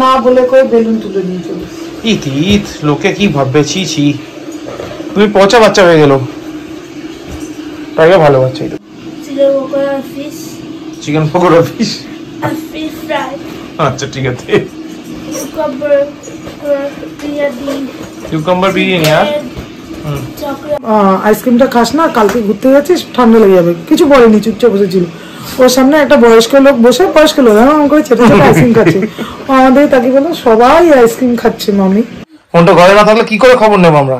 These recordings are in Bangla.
না বলে কই বেলুন তুলে নিয়ে চলে। ঈদ লোকে কি ভাববে, ছি ছি, তুমি পচা বাচ্চা হয়ে গেল। টাইগার ভালো বাচ্চা। এটা চিকেন পকোড়া ফিশ আচ্ছা ঠিক আছে। কিউকাম্বার বিরিয়ানি। আর আইসক্রিমটা খাস না, কালকে ঘুরতে গেছিস ঠান্ডা লেগে যাবে। কিছু বলেনি, চুপচাপ বসেছিল। ওর সামনে একটা বয়স্ক লোক বসে, বয়স্ক লোক আমার করে ছোট ছোট আইসক্রিম খাচ্ছে। আমাদের তাকে বলো সবাই আইসক্রিম খাচ্ছে। মামি ফোনটা ঘরে না থাকলে কি করে খবর নেব আমরা?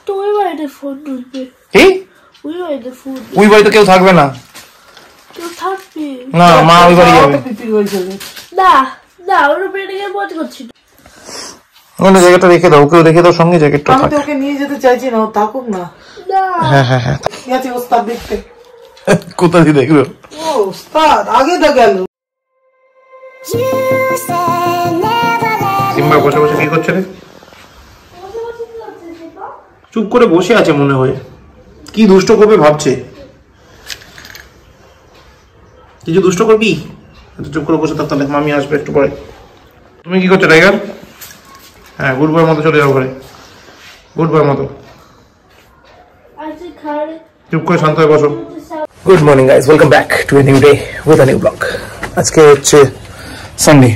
তো ওই বাড়িতে ফোন ঢুকবে। কি ওই বাড়িতে কেউ থাকবে না? কেউ থাকবে না, মা ওই বাড়ি যাবে। না না, ওর পেটে গিয়ে মত করছি। ওখানে জ্যাকেটটা রেখে দাও, ওকেও রেখে দাও সঙ্গে জ্যাকেটটা। আমি তো ওকে নিয়ে যেতে চাইছি না, ও থাকুক না। হ্যাঁ হ্যাঁ হ্যাঁ, ঠিক আছে। ওস্তাদ দেখতে কোথা দিয়ে দেখবে? ও ওস্তাদ আগে তো গেল। সিম্বা বসে বসে কি করছে রে? চুপ করে বসে আছে মনে হয়, কি দুষ্ট করবে ভাবছে। কিছু দুষ্ট করবি? চুপ করে বসে থাক, তাহলে মামি আসবে একটু পরে। তুমি কি করছো টাইগার? হ্যাঁ, গুড বয়ের মতো চলে যাও ঘরে, গুড বয়ের মতো। চুপ করে শান্ত হয়ে বসো। Good morning guys, welcome back to a new day with a new blog. আজকে হচ্ছে সানডে,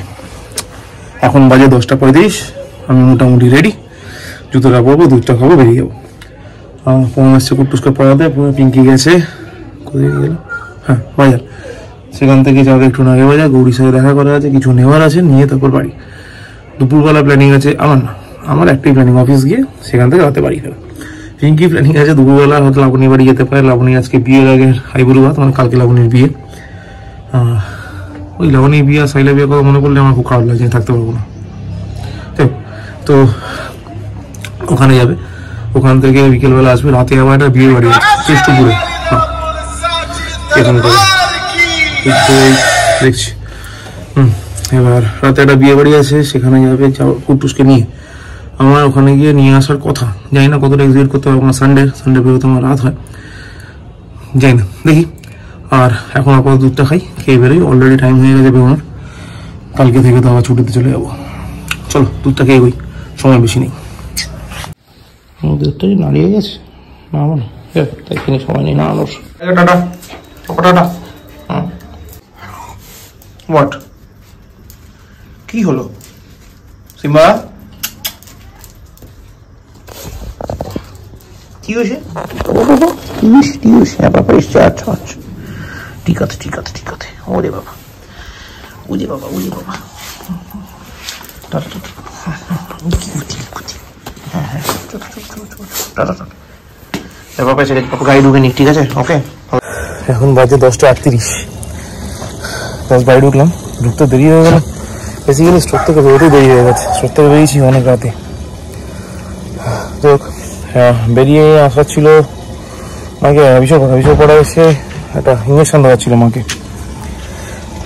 এখন বাজে 10:35। আমি মোটামুটি রেডি, জুতোটা পরবো, দুধটা খাবো, বেরিয়ে যাবো। পৌঁছ আসছে কুটুসকে পড়াতে, পিঙ্কি গেছে কোথায় গেল, হ্যাঁ বাজার। সেখান থেকে যাবে একটু নাগে বাজার, গৌরীর সাথে দেখা করা আছে, কিছু নেওয়ার আছে, নিয়ে তারপর বাড়ি। দুপুরবেলা প্ল্যানিং আছে আমার একটাই প্ল্যানিং, অফিস গিয়ে সেখান থেকে রাতে বাড়ি ফেরা। পিঙ্কি প্ল্যানিং আছে দুপুরবেলা হয়তো লাবণী বাড়ি যেতে পারে। লাবণী আজকে বিয়ের আগে হাইবুড়ু ভাত, মানে কালকে লাবণীর বিয়ে। ওই লাবণীর বিয়ে, সাইলা বিয়ে কথা মনে করলে আমার খুব খারাপ লাগছে, থাকতে পারবো না। তো ওখানে যাবে, ওখান থেকে বিকেলবেলা আসবে, রাতে আবার একটা বিয়ে বাড়ি আছে কেষ্টপুরে, এখান থেকে দেখছি। এবার রাতে একটা বিয়ে বাড়ি আছে, সেখানে যাবে কুটুসকে নিয়ে। আমার ওখানে গিয়ে নিয়ে আসার কথা, জানি না কতটা এক্সিকিউট করতে পারবো না। সানডে বেরোতে আমার রাত হয়, যাই না, দেখি। আর এখন আপাতত দুধটা খাই, খেয়ে বেরোই, অলরেডি টাইম হয়ে গেছে বেরোনোর। কালকে থেকে তো আবার ছুটিতে চলে যাবো। চলো দুধটা খেয়ে বই, সময় বেশি নেই। দুধটা নাড়িয়ে গেছে না আমার, তাই কিনে সময় নেই নাড়ানোর। Tata tata. হোয়াট, কি হলো সিম্বা? কি হয়েছে? হ্যাঁ বাবা এসছে, আচ্ছা আচ্ছা, ঠিক আছে ঠিক আছে ঠিক আছে। ওরে বাবা, ওরে বাবা, ওরে বাবা, হ্যাঁ হ্যাঁ, বাবা এসে গেছে, গাড়ি ঢুকে নি, ঠিক আছে ওকে। এখন বাজে 10:38, বাড়ি ঢুকলাম, ঢুকতে দেরি হয়ে গেল। বেসিক্যালি স্টোর থেকে বেরোতেই দেরি হয়ে গেছে, স্টোর থেকে বেরিয়েছি অনেক রাতে। তো বেরিয়ে আসার ছিল মাকে বিষয় পড়া, এসে একটা ইঞ্জেকশন দেওয়া ছিল মাকে,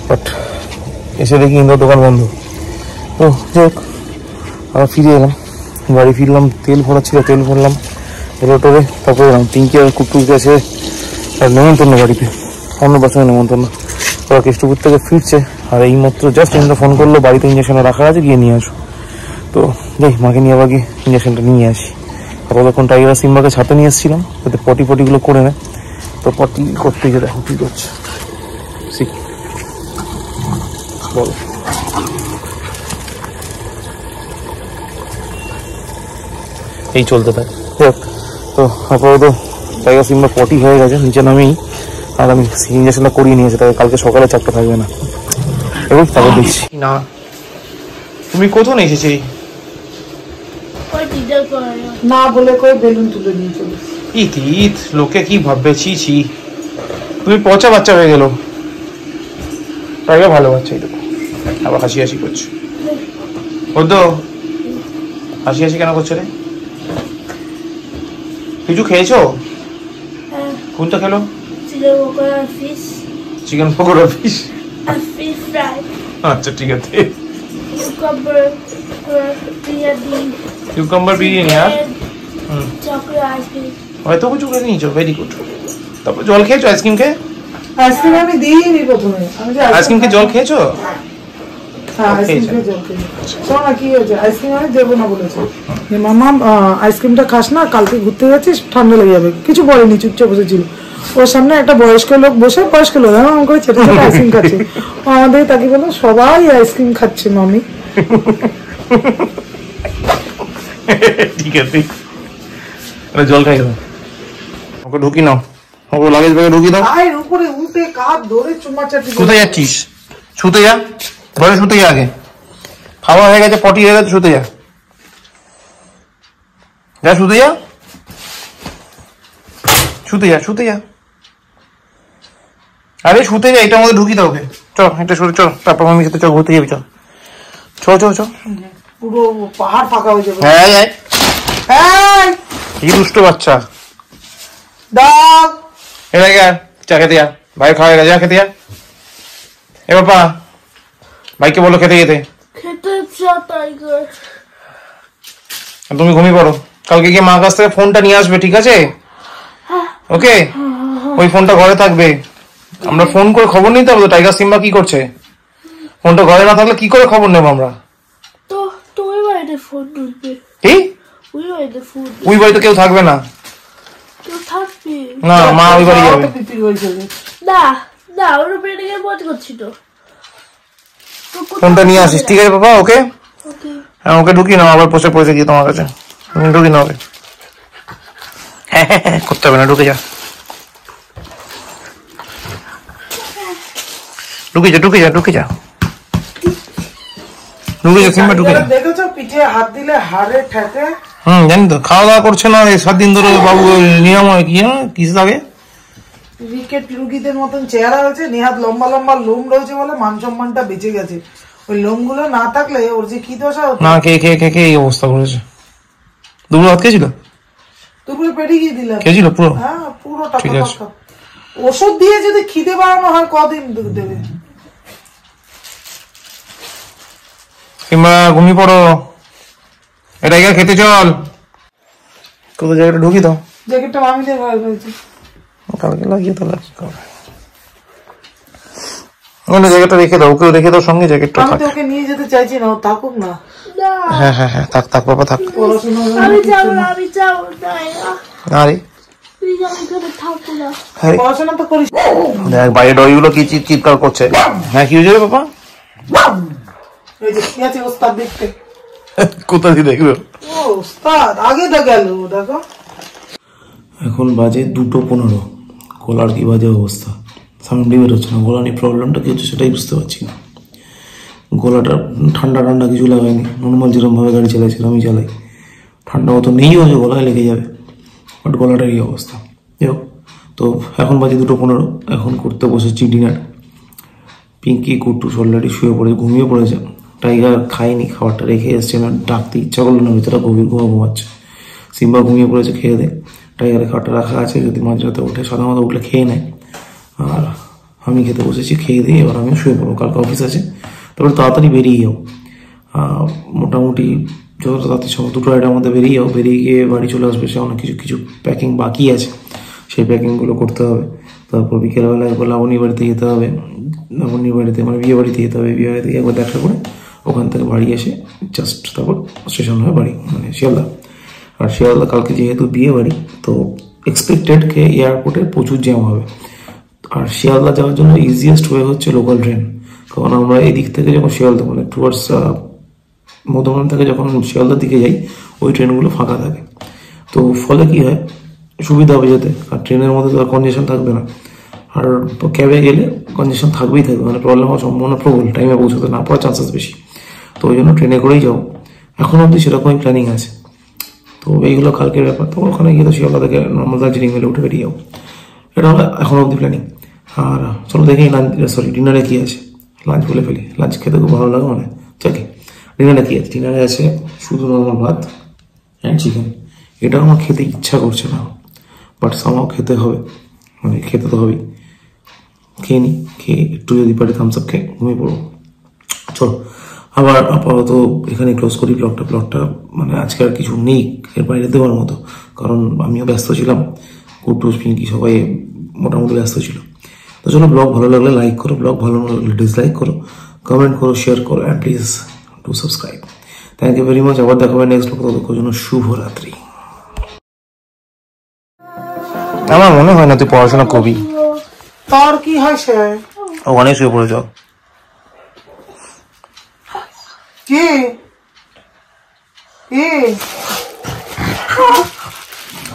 বাট এসে দেখি ইন্দ্র দোকান বন্ধ। তো যাই হোক, আবার ফিরে এলাম, বাড়ি ফিরলাম, তেল ভরা ছিল, তেল ভরলাম টোরে। তারপরে এলাম পিঙ্কি আর কুটুস গেছে নেমন্তন্ন বাড়িতে, অন্নপ্রাশনের নেমন্তন্ন। ওরা কেষ্টপুর থেকে ফিরছে, আর এইমাত্র জাস্ট ইন্দ্র ফোন করলো বাড়িতে ইঞ্জেকশনটা রাখা আছে, গিয়ে নিয়ে আসো। তো যাই, মাকে নিয়ে আবার গিয়ে ইঞ্জেকশনটা নিয়ে আসি। তখন টাইগার সিম্বাকে ছাতে নিয়ে এসেছিলাম যাতে পটিগুলো করে নেয়। তো পটি করতে গিয়ে দেখো কি করছে, বলো। এই চলতে থাকে। তো আপাতত টাইগার সিম্বা পটি হয়ে গেছে, নিচে নামেই। আর আমি ইঞ্জেকশনটা করিয়ে নিয়েছি, তাই কালকে সকালে চাপটা থাকবে না। এবং তারপর দেখছি না। তুমি কোথাও এসেছি না বলে কই বেলুন তুলে নিয়ে চলে। ঈদ লোকে কি ভাববে, ছি ছি, তুমি পচা বাচ্চা হয়ে গেল। টাইগার ভালো বাচ্চা, এই দেখো আবার হাসি হাসি করছে। বলতো হাসি হাসি কেন করছো রে? কিছু খেয়েছো? কোনটা খেলো? চিকেন পকোড়া ফিশ আচ্ছা ঠিক আছে। কিউকাম্বার বিরিয়ানি। আর হয়তো কিছু করে নিয়েছো, ভেরি গুড। তারপর জল খেয়েছো? আইসক্রিম খেয়ে? আইসক্রিম আমি দিইনি প্রথমে। আইসক্রিম খেয়ে জল খেয়েছো? হ্যাঁ আইসক্রিম খেয়ে জল খেয়ে শোনো না কি হয়েছে, আইসক্রিম আমি দেবো না বলেছে যে মামা আইসক্রিমটা খাস না, কালকে ঘুরতে যাচ্ছিস ঠান্ডা লেগে যাবে, কিছু বলেনি, চুপচাপ বসেছিল। ওর সামনে একটা বয়স্ক লোক বসে, বয়স্ক লোক এমন করে ছোট ছোট আইসক্রিম খাচ্ছে, ও আমাদের তাকে বললো সবাই আইসক্রিম খাচ্ছে মামি। ঠিক আছে জল খাই দাও, ওকে ঢুকি নাও, ওকে লাগেজ ব্যাগে ঢুকি দাও। আয় উপরে উঠে কাঁধ ধরে চুম্মা চাটি। কোথায় যাচ্ছিস? শুতে যা, ঘরে শুতে যা, আগে খাওয়া হয়ে গেছে, পটি হয়ে গেছে, শুতে যা, যা শুতে যা, শুতে যা, শুতে যা, আরে শুতে যা, এটা আমাদের ঢুকি দাও ওকে। চল এটা শুতে চল, তারপর আমি সাথে চল ঘুরতে যাবি, চল চল চল চল, পুরো পাহাড় ফাঁকা হয়ে যাবে। হ্যাঁ হ্যাঁ হ্যাঁ কি দুষ্ট বাচ্চা, ডাক এরা গিয়া চা খেতে যা, ভাই খাওয়া গেছে, যা খেতে যা। এ বাবা ভাইকে বলো খেতে যেতে, খেতে চা টাইগার। তুমি ঘুমিয়ে পড়ো, কালকে গিয়ে মা কাছ থেকে ফোনটা নিয়ে আসবে, ঠিক আছে? ওকে, ওই ফোনটা ঘরে থাকবে, আমরা ফোন করে খবর নিতে হবে টাইগার সিম্বা কি করছে। ফোনটা ঘরে না থাকলে কি করে খবর নেবো আমরা? তো তো ওই বাড়িতে ফোন ঢুকবে, কি ওই বাড়িতে ফোন ওই বাড়িতে কেউ থাকবে না, কেউ থাকবে না মা ওই বাড়ি যাবে। পিপির হয়েছে। না না, ওরা পেটে গিয়ে মত করছিল। ফোনটা নিয়ে আসিস, ঠিক আছে বাবা? ওকে ওকে হ্যাঁ, ওকে ঢুকি নাও, আবার পোষে পড়েছে গিয়ে তোমার কাছে, তুমি ঢুকি নাও ওকে। হ্যাঁ হ্যাঁ হ্যাঁ করতে হবে না, ঢুকে যা, ঢুকে যা, ঢুকে যা, ঢুকে যা, ঢুকে যা সিম্বা, ঢুকে যা। দেখেছো পিঠে হাত দিলে হাড়ে ঠেকে। জানি তো, খাওয়া দাওয়া করছে না এই 7 দিন ধরে বাবু, নিরাময় কি কিস লাগে, ক্রিকেট রুগীদের মতন চেহারা হয়েছে, নেহাত লম্বা লম্বা লোম রয়েছে বলে মান সম্মানটা বেঁচে গেছে। ওই লোম গুলো না থাকলে ওর যে কি দশা হতো। না খেয়ে খেয়ে খেয়ে খেয়ে এই অবস্থা করেছে। দুপুরে ভাত খেয়েছিল, দুপুরে পেটে গিয়ে দিলাম। খেয়েছিল পুরো? হ্যাঁ পুরো ঠিক টাকা আছে। টাকা। ওষুধ দিয়ে যদি খিদে বাড়ানো হয় কদিন দেবে? কিংবা ঘুমিয়ে পড়ো, এটা গিয়ে খেতে চল। কোথাও জায়গাটা ঢুকি দাও, জ্যাকেটটা মামি দিয়ে ঘরে রয়েছে। কালকে লাগিয়ে তাহলে কি করবে, ওখানে জায়গাটা রেখে দাও, ওকেও রেখে দাও সঙ্গে, জ্যাকেটটা আমি থাক। তো ওকে নিয়ে যেতে চাইছি না, ও থাকুক না। না হ্যাঁ হ্যাঁ হ্যাঁ থাক থাক বাবা থাক। পড়াশোনা আমি যাবো না, আমি যাবো না, আরে প্লিজ আমি এখানে থাকবো না। আরে পড়াশোনা তো করিস। দেখ বাইরে ডগিগুলো কি চিৎকার করছে। হ্যাঁ কি হয়েছে বাবা? এই যে কি আছে ওস্তাদ দেখতে। কোথা দিয়ে দেখবে? ও ওস্তাদ আগে তো গেল, দেখো। এখন বাজে 2:15, গলার কি বাজে অবস্থা, সাউন্ডই বেরোচ্ছে না। গলা নিয়ে প্রবলেমটা কি হচ্ছে সেটাই বুঝতে পারছি না। গলাটা ঠান্ডা ঠান্ডা কিছু লাগায়নি, নর্মাল যেরকমভাবে গাড়ি চালাই সেরকমই চালাই, ঠান্ডা মতো নেইও, আছে গলায় লেগে যাবে, বাট গলাটার এই অবস্থা। যাই হোক, তো এখন বাজে 2:15, এখন করতে বসেছি ডিনার। পিঙ্কি কুট্টুস অলরেডি শুয়ে পড়ে ঘুমিয়ে পড়েছে, টাইগার খায়নি, খাবারটা রেখে এসছে, না ডাকতে ইচ্ছা করলো না, ভিতরে গভীর ঘুমাচ্ছে। সিম্বা ঘুমিয়ে পড়েছে খেয়ে দেয়, টাইগারের খাবারটা রাখা আছে, যদি মাঝরাতে উঠে সাধারণত উঠলে খেয়ে নেয়। আর আমি খেতে বসেছি, খেয়ে দিই, এবার আমি শুয়ে পড়বো, কালকে অফিস আছে। তারপরে তাড়াতাড়ি বেরিয়ে যাও, মোটামুটি যত তাড়াতাড়ি সময় 2-2:30 মধ্যে বেরিয়ে যাও, বেরিয়ে গিয়ে বাড়ি চলে আসবে। সে অনেক কিছু কিছু প্যাকিং বাকি আছে, সেই প্যাকিংগুলো করতে হবে। তারপর বিকেলবেলা একবার লাবণীর বাড়িতে যেতে হবে, লাবণীর বাড়িতে মানে বিয়ে বাড়িতে যেতে হবে, বিয়ে বাড়িতে একবার দেখা করে ওখান থেকে বাড়ি এসে জাস্ট তারপর স্টেশন হয়ে বাড়ি, মানে শিয়ালদা। আর শিয়ালদা কালকে যেহেতু বিয়ে বাড়ি, তো এক্সপেক্টেড কে এয়ারপোর্টে প্রচুর জ্যাম হবে। আর শিয়ালদা যাওয়ার জন্য ইজিয়েস্ট ওয়ে হচ্ছে লোকাল ট্রেন, কারণ আমরা এদিক থেকে যখন শিয়ালদা মানে টুয়ার্ডস মধ্যমান থেকে যখন শিয়ালদার দিকে যাই, ওই ট্রেনগুলো ফাঁকা থাকে। তো ফলে কি হয়, সুবিধা হবে যেতে, আর ট্রেনের মধ্যে তো আর কনজেশন থাকবে না। আর ক্যাবে গেলে কনজেশন থাকবেই থাকবে, মানে প্রবলেম হওয়ার সম্ভাবনা প্রবল, টাইমে পৌঁছতে না পাওয়ার চান্সেস বেশি। তো ওই জন্য ট্রেনে করেই যাও, এখন অবধি সেরকমই প্ল্যানিং আছে। তো এইগুলো কালকের ব্যাপার, তো ওখানে গিয়ে তো শিয়ালদা থেকে নর্মাল দার্জিলিং মেলে উঠে বেরিয়ে যাও, এটা হলো এখন অবধি প্ল্যানিং। আর চলো দেখি ডিনারে কি আছে, লাঞ্চ বলে ফেলি, লাঞ্চ খেতে খুব ভালো লাগে, মানে চলে ডিনারে কি আছে। ডিনারে আছে শুধু নর্মাল ভাত অ্যান্ড চিকেন, এটা আমার খেতে ইচ্ছা করছে না, বাট সামাও খেতে হবে, মানে খেতে তো হবেই। খেয়ে নিই, খেয়ে একটু যদি পারি থামস আপ খেয়ে ঘুমিয়ে পড়বো। চলো আবার আপাতত এখানে ক্লোজ করি ব্লগটা, মানে আজকে আর কিছু নেই এর বাইরে দেওয়ার মতো, কারণ আমিও ব্যস্ত ছিলাম, কুটুস পিঙ্কি সবাই মোটামুটি ব্যস্ত ছিল। তো চলো, ব্লগ ভালো লাগলে লাইক করো, ব্লগ ভালো না লাগলে ডিসলাইক করো। কমেন্ট করো, শেয়ার করো, and please do subscribe. Thank you very much. আবার দেখা হবে নেক্সট ব্লগ। ততক্ষণ জন্য শুভরাত্রি। আমার মনে হয় না তুই পড়াশোনা করবি। তোর কি হয় সে? ওখানে শুয়ে পড়ে যাও। কি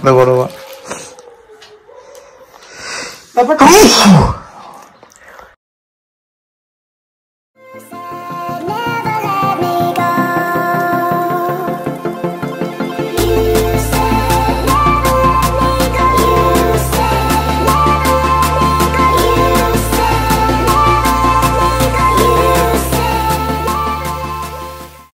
দেখো ব্যাপারটা